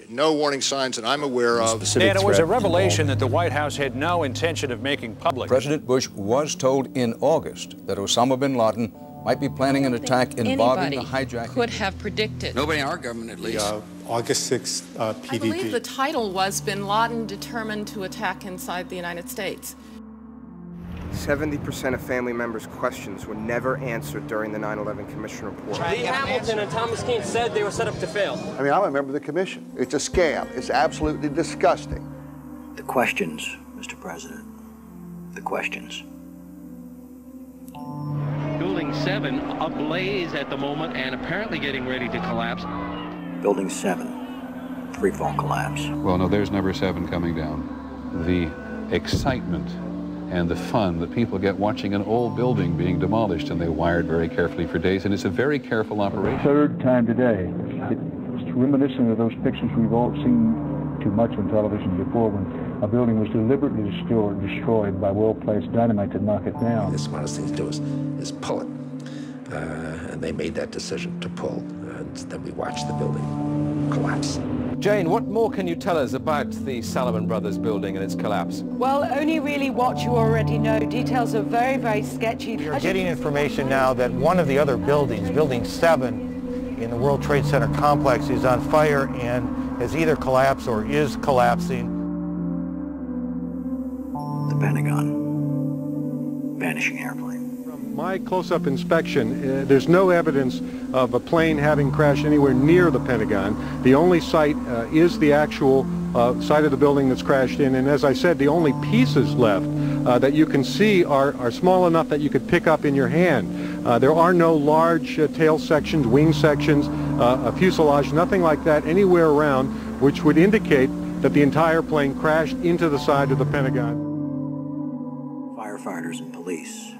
no warning signs that I'm aware of. And it was a revelation that the White House had no intention of making public. President Bush was told in August that Osama bin Laden might be planning an attack involving the hijacking. Could have predicted. Nobody in our government, at least. August 6th, PDD. I believe the title was Bin Laden determined to attack inside the United States. 70% of family members' questions were never answered during the 9/11 Commission report. Lee Hamilton and Thomas Keane said they were set up to fail. I mean, I'm a member of the commission. It's a scam. It's absolutely disgusting. The questions, Mr. President. The questions. Building 7 ablaze at the moment and apparently getting ready to collapse. Building 7, freefall collapse. Well, no, there's number 7 coming down. The excitement and the fun that people get watching an old building being demolished, and they wired very carefully for days, and it's a very careful operation. Third time today. It's reminiscent of those pictures we've all seen too much on television before, when a building was deliberately destroyed by well-placed dynamite to knock it down. The smartest thing to do is pull it. And they made that decision to pull, and then we watched the building collapse. Jane, what more can you tell us about the Salomon Brothers building and its collapse? Well, only really what you already know. Details are very, very sketchy. We are getting information now that one of the other buildings, Building 7 in the World Trade Center complex, is on fire and has either collapsed or is collapsing. The Pentagon. Vanishing airplane. From my close-up inspection, there's no evidence of a plane having crashed anywhere near the Pentagon. The only site is the actual site of the building that's crashed in, and as I said, the only pieces left that you can see are small enough that you could pick up in your hand. There are no large tail sections, wing sections, a fuselage, nothing like that anywhere around, which would indicate that the entire plane crashed into the side of the Pentagon. Firefighters and police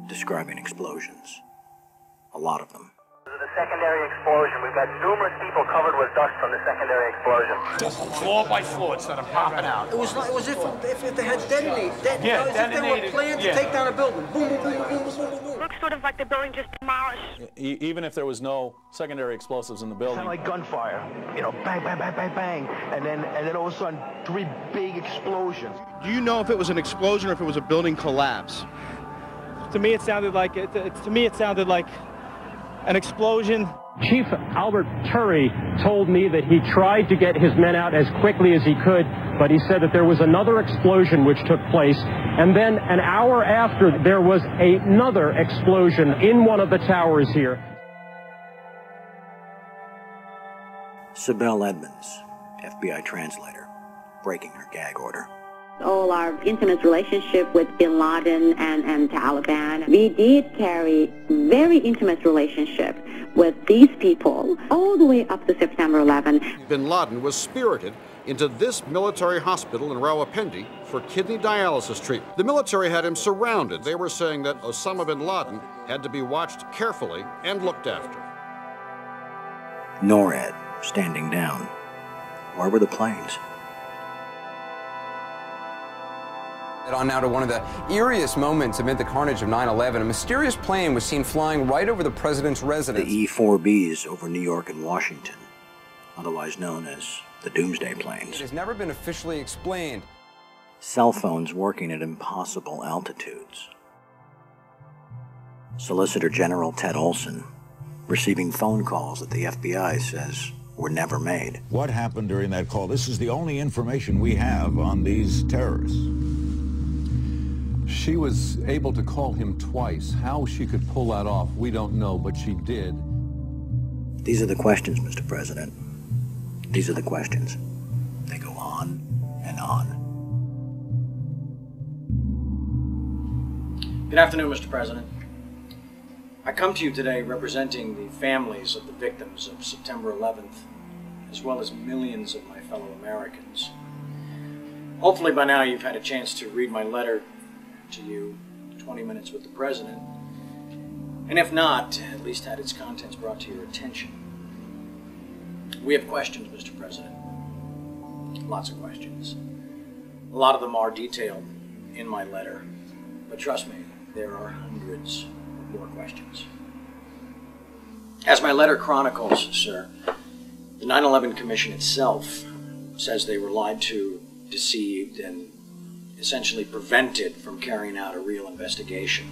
describing explosions. A lot of them. The secondary explosion. We've got numerous people covered with dust from the secondary explosion. Floor by floor instead of popping out. It was if they had detonated. Yeah, as if they were planning to take down a building. Boom, boom, boom, boom, boom, boom, boom. Looks sort of like the building just demolished. Even if there was no secondary explosives in the building. Kind of like gunfire. You know, bang, bang, bang, bang, bang. And then all of a sudden, 3 big explosions. Do you know if it was an explosion or if it was a building collapse? To me, it sounded like an explosion. Chief Albert Turry told me that he tried to get his men out as quickly as he could, but he said that there was another explosion which took place, and then an hour after there was another explosion in one of the towers here. Sibel Edmonds, FBI translator, breaking her gag order. All our intimate relationship with Bin Laden and Taliban. We did carry very intimate relationship with these people all the way up to September 11. Bin Laden was spirited into this military hospital in Rawalpindi for kidney dialysis treatment. The military had him surrounded. They were saying that Osama bin Laden had to be watched carefully and looked after. NORAD standing down. Where were the planes? On now to one of the eeriest moments amid the carnage of 9/11. A mysterious plane was seen flying right over the president's residence. The E-4Bs over New York and Washington, otherwise known as the Doomsday Planes. It has never been officially explained. Cell phones working at impossible altitudes. Solicitor General Ted Olson receiving phone calls that the FBI says were never made. What happened during that call? This is the only information we have on these terrorists. She was able to call him twice. How she could pull that off, we don't know, but she did. These are the questions, Mr. President. These are the questions. They go on and on. Good afternoon, Mr. President. I come to you today representing the families of the victims of September 11th, as well as millions of my fellow Americans. Hopefully by now you've had a chance to read my letter to you, 20 Minutes with the President, and if not, at least had its contents brought to your attention. We have questions, Mr. President. Lots of questions. A lot of them are detailed in my letter, but trust me, there are hundreds of more questions. As my letter chronicles, sir, The 9/11 Commission itself says they were lied to, deceived, and essentially prevented from carrying out a real investigation.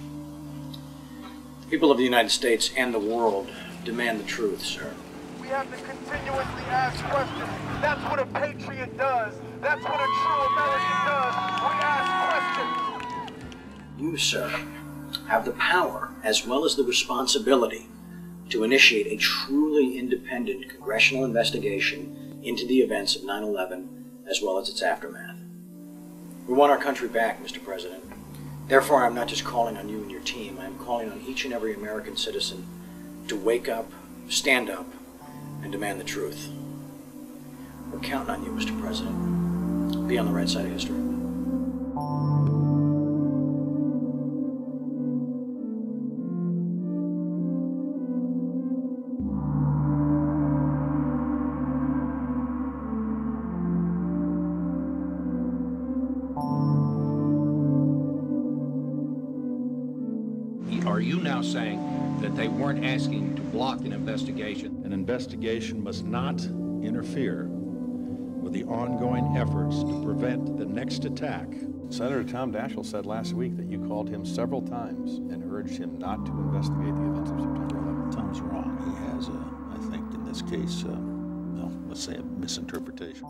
The people of the United States and the world demand the truth, sir. We have to continuously ask questions. That's what a patriot does. That's what a true American does. We ask questions. You, sir, have the power as well as the responsibility to initiate a truly independent congressional investigation into the events of 9/11 as well as its aftermath. We want our country back, Mr. President. Therefore, I'm not just calling on you and your team. I'm calling on each and every American citizen to wake up, stand up, and demand the truth. We're counting on you, Mr. President. Be on the right side of history. Are you now saying that they weren't asking to block an investigation? An investigation must not interfere with the ongoing efforts to prevent the next attack. Senator Tom Daschle said last week that you called him several times and urged him not to investigate the events of September 11th. Tom's wrong. He has, I think, in this case, let's say a misinterpretation.